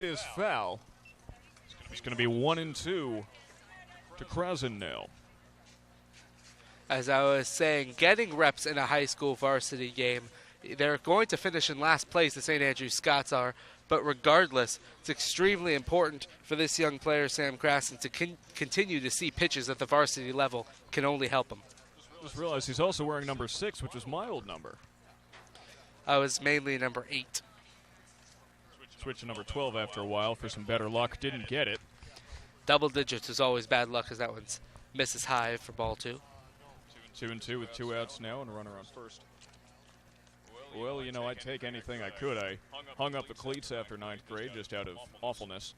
is foul. It's going to be 1-2 to Krausen now. As I was saying, getting reps in a high school varsity game, they're going to finish in last place, the St. Andrews Scots are, but regardless, it's extremely important for this young player, Sam Krausen, to continue to see pitches at the varsity level. Can only help him. Just realized he's also wearing number 6, which was my old number. I was mainly number 8. Switched to number 12 after a while for some better luck. Didn't get it. Double digits is always bad luck, as that one's misses high for ball 2. 2-2 with 2 outs now and a runner on first. Well, you know, I'd take anything I could. I hung up the cleats after 9th grade just out of awfulness.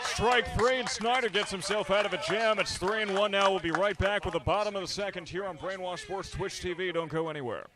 Strike 3, and Snyder gets himself out of a jam. It's 3-1 now. We'll be right back with the bottom of the second here on Brainwash Sports Twitch TV. Don't go anywhere.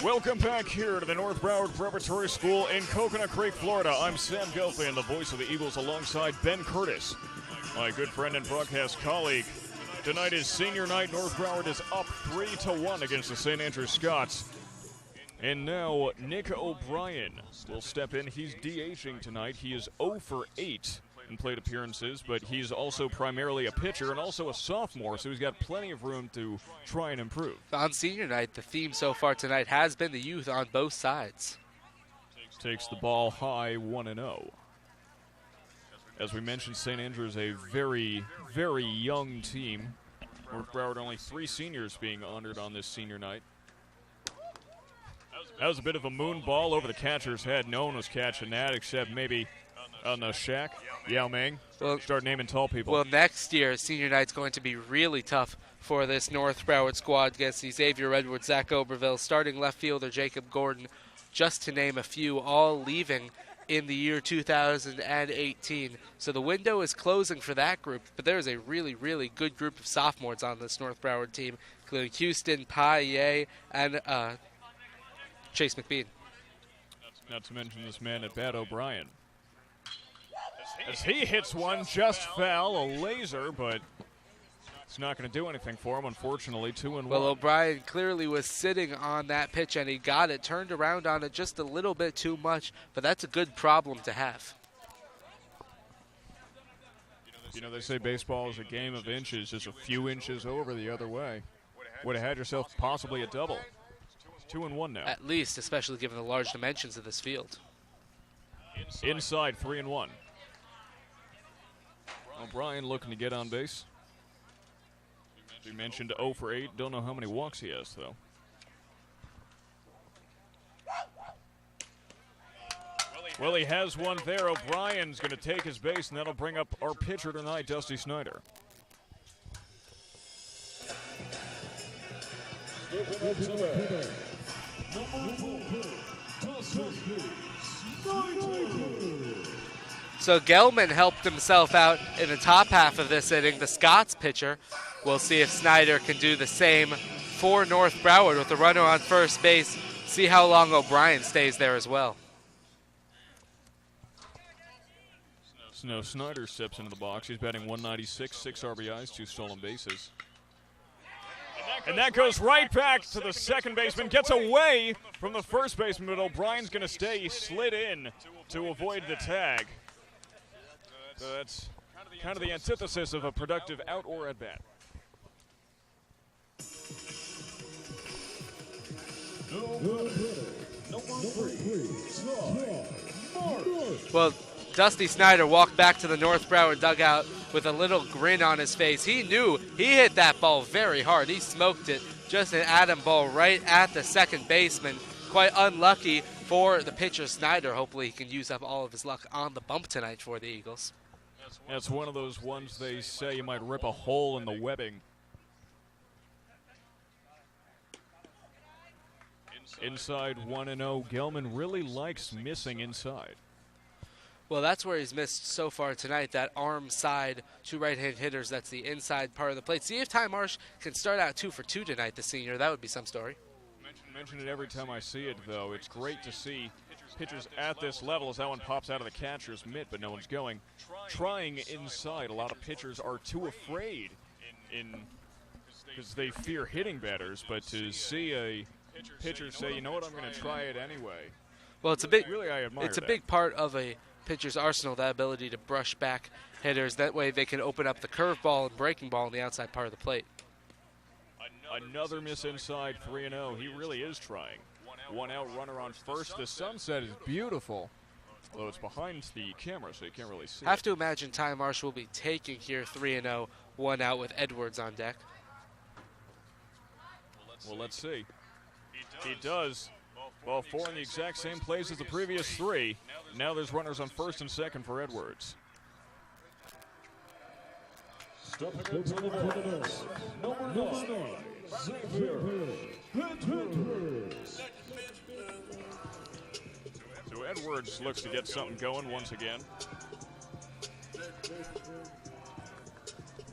Welcome back here to the North Broward Preparatory School in Coconut Creek, Florida. I'm Sam Gelfand, the voice of the Eagles, alongside Ben Curtis, my good friend and broadcast colleague. Tonight is senior night. North Broward is up 3-1 against the St. Andrews Scots. And now Nick O'Brien will step in. He's DHing tonight. He is 0 for 8 in plate appearances, but he's also primarily a pitcher and also a sophomore, so he's got plenty of room to try and improve. On senior night, the theme so far tonight has been the youth on both sides. Takes the ball high, 1-0. As we mentioned, St. Andrews a very, very young team. North Broward only 3 seniors being honored on this senior night. That was a bit of a moon ball over the catcher's head. No one was catching that except maybe on the shack. Yao Ming. Well, start naming tall people. Well, next year, senior night's going to be really tough for this North Broward squad against the Xavier Edwards, Zach Oberville, starting left fielder Jacob Gordon, just to name a few, all leaving in the year 2018. So the window is closing for that group, but there is a really, really good group of sophomores on this North Broward team, including Houston, Paye, and Chase McBean. Not to mention this man at bat, O'Brien. As he hits one, just foul, a laser, but it's not going to do anything for him, unfortunately. 2-1. Well, O'Brien clearly was sitting on that pitch, and he got it, turned around on it just a little bit too much, but that's a good problem to have. You know, they say baseball is a game of inches, just a few inches over the other way. Would have had yourself possibly a double. 2-1 now. At least, especially given the large dimensions of this field. Inside, 3-1. O'Brien looking to get on base. We mentioned 0 for 8. Don't know how many walks he has, though. Well, he has one there. O'Brien's going to take his base, and that'll bring up our pitcher tonight, Dusty Snyder. So Gelman helped himself out in the top half of this inning, the Scots pitcher. We'll see if Snyder can do the same for North Broward with the runner on first base. See how long O'Brien stays there as well. No, Snyder steps into the box. He's batting 196, 6 RBIs, 2 stolen bases. And that goes right back to the second baseman. Gets away from the first baseman, but O'Brien's going to stay. He slid in to avoid the tag. So that's kind of the antithesis of a productive out or at bat. Well, Dusty Snyder walked back to the North Broward dugout with a little grin on his face. He knew he hit that ball very hard. He smoked it, just an atom ball right at the second baseman. Quite unlucky for the pitcher Snyder. Hopefully he can use up all of his luck on the bump tonight for the Eagles. That's one of those ones they say you might rip a hole in the webbing. Inside 1-0, Gelman really likes missing inside. Well, that's where he's missed so far tonight, that arm side to right-hand hitters. That's the inside part of the plate. See if Ty Marsh can start out 2 for 2 tonight, the senior. That would be some story. Mention it every time I see it, though. It's great to see pitchers at this level as that one pops out of the catcher's mitt, but no one's going. Trying inside, a lot of pitchers are too afraid because they fear hitting batters, but to see a pitcher say, you know what, I'm going to try it anyway. Well, it's a big, really, I admire it's a that. big part of a pitcher's arsenal, that ability to brush back hitters. That way they can open up the curveball and breaking ball on the outside part of the plate. Another miss inside, 3-0. He really is trying. 1 out, runner on first. The sunset is beautiful, although it's behind the camera, so you can't really see Have it. to imagine Ty Marsh will be taking here 3-0, 1 out with Edwards on deck. Well, let's see. He does. Ball 4 in the exact same place as the previous 3. Now there's runners on first and second for Edwards. Stepping into the corner, number 9, Xavier Edwards. So Edwards looks to get something going once again.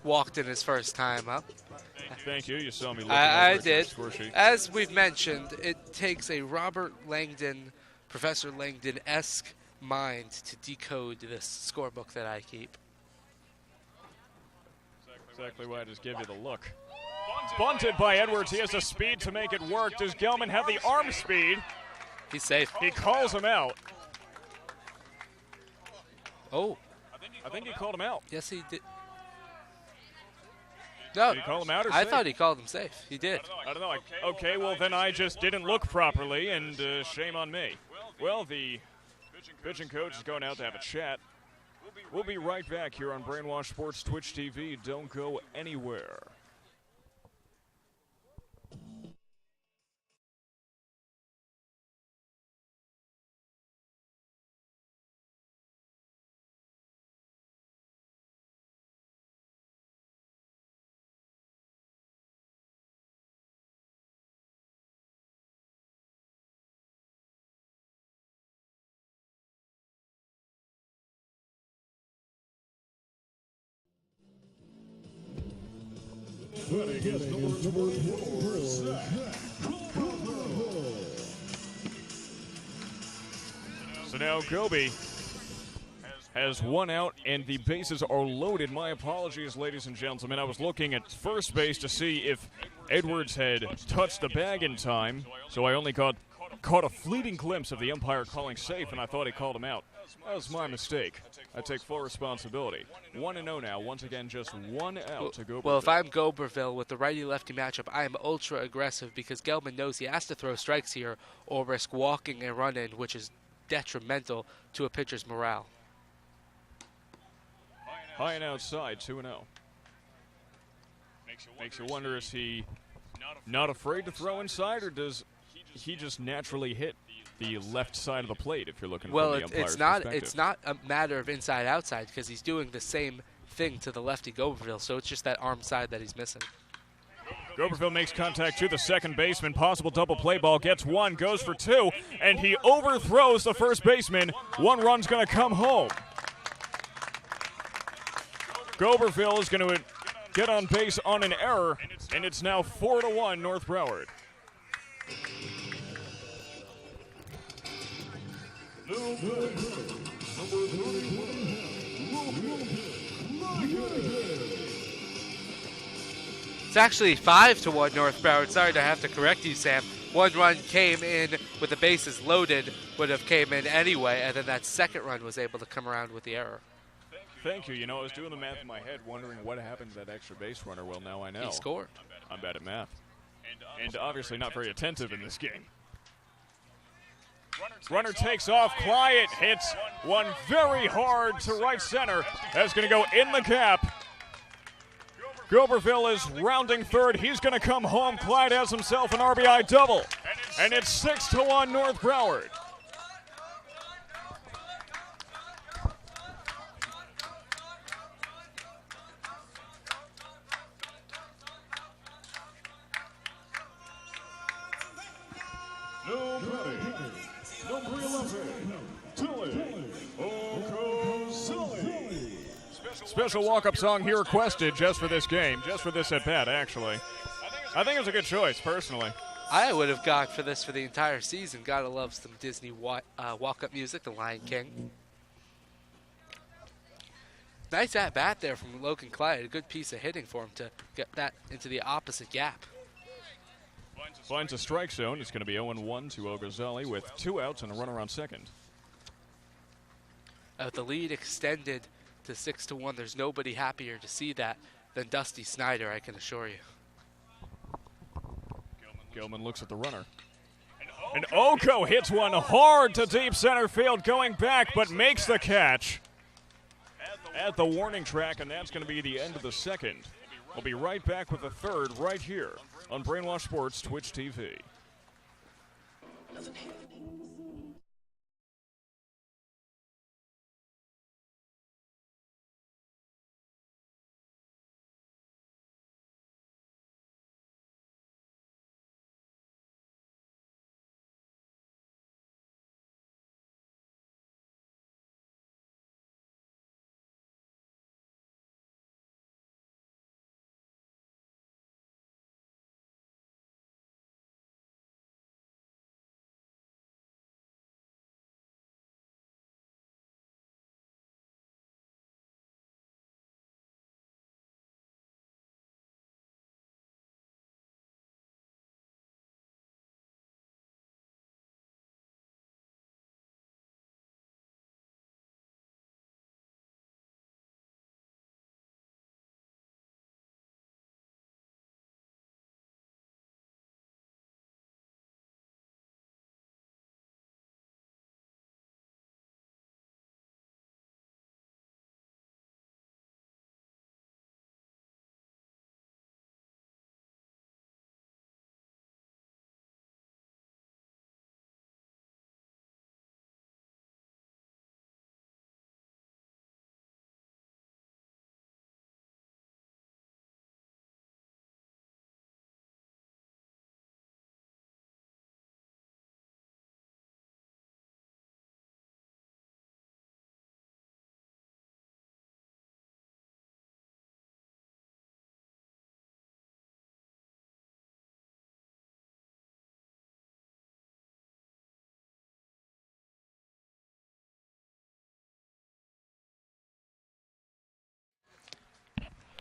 Walked in his first time up. Thank you. You saw me looking I over at did. that score sheet. As we've mentioned, it takes a Robert Langdon, Professor Langdon-esque mind to decode this scorebook that I keep. Exactly why I just gave you the look. Bunted by Edwards. He has the speed to make it work. Does Gelman have the arm speed? He's safe. He calls him out. Oh, I think he called him out. yes, he did. No, Did he call him out or I safe? thought he called him safe. He did. I don't know. Okay, well, then I just didn't look properly, and shame on me. Well, the pitching coach is going out to have a chat. We'll be right back here on Brainwash Sports Twitch TV. Don't go anywhere. Batting is number 24, Zach. So now Goby has 1 out, and the bases are loaded. My apologies, ladies and gentlemen. I was looking at first base to see if Edwards had touched the bag in time, so I only caught a fleeting glimpse of the umpire calling safe, and I thought he called him out. That was my mistake. I take full responsibility. 1-0 now. Once again, just 1 out to Goberville. Well, if I'm Goberville with the righty-lefty matchup, I am ultra aggressive because Gelman knows he has to throw strikes here or risk walking a run-in, which is detrimental to a pitcher's morale. High and outside, 2-0. Makes you wonder, is he not afraid to throw inside, or does he just naturally hit the left side of the plate if you're looking Well, from the umpire's it's not a matter of inside-outside because he's doing the same thing to the lefty Goberville, so it's just that arm side that he's missing. Goberville makes contact to the second baseman. Possible double play ball. Gets 1, goes for 2, and he overthrows the first baseman. 1 run's going to come home. Goberville is going to get on base on an error, and it's now 4-1 North Broward. It's actually 5-1 North Broward. Sorry to have to correct you, Sam. One run came in with the bases loaded, would have came in anyway, and then that second run was able to come around with the error. Thank you. You know, I was doing the math in my head, wondering what happened to that extra base runner. Well, now I know. He scored. I'm bad at math. And obviously not very attentive in this game. Runner takes off. Quiet hits one very hard to right center. That's going to go in the gap. Goberville is rounding third. He's going to come home. Clyde has himself an RBI double. And it's 6-1 North Broward. Number 11, Tilly Okozeli. Special walk-up song here requested just for this game, just for this at-bat, actually. I think it was a good choice, personally. I would have gone for this for the entire season. Gotta love some Disney walk-up music, The Lion King. Nice at-bat there from Logan Clyde. A good piece of hitting for him to get that into the opposite gap. Finds a strike zone. It's going to be 0-1 to Okozeli with 2 outs and a runner on second. The lead extended to 6-1. There's nobody happier to see that than Dusty Snyder, I can assure you. Gilman looks at the runner. And Oko hits one hard to deep center field, going back, but makes the catch at the warning track, and that's going to be the end of the second. We'll be right back with the third right here on Brainwash Sports Twitch TV.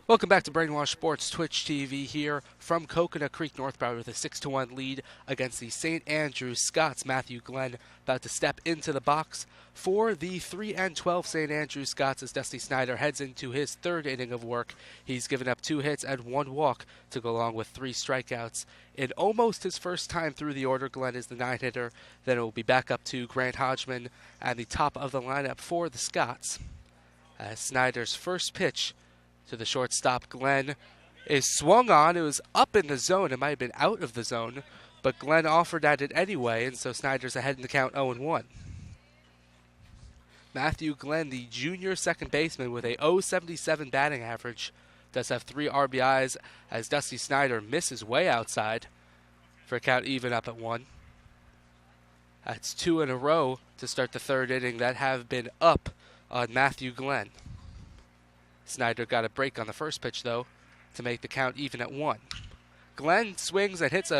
Welcome back to Brainwash Sports Twitch TV here from Coconut Creek, North Broward with a 6-1 lead against the St. Andrews Scots. Matthew Glenn about to step into the box for the 3-12 St. Andrews Scots as Dusty Snyder heads into his third inning of work. He's given up 2 hits and 1 walk to go along with 3 strikeouts. In almost his first time through the order, Glenn is the 9-hitter. Then it will be back up to Grant Hodgman and the top of the lineup for the Scots. As Snyder's first pitch to the shortstop, Glenn, is swung on. It was up in the zone. It might have been out of the zone, but Glenn offered at it anyway, and so Snyder's ahead in the count 0-1. Matthew Glenn, the junior second baseman with a .077 batting average, does have 3 RBIs as Dusty Snyder misses way outside for a count even up at 1. That's 2 in a row to start the third inning that have been up on Matthew Glenn. Snyder got a break on the first pitch, though, to make the count even at 1. Glenn swings and hits a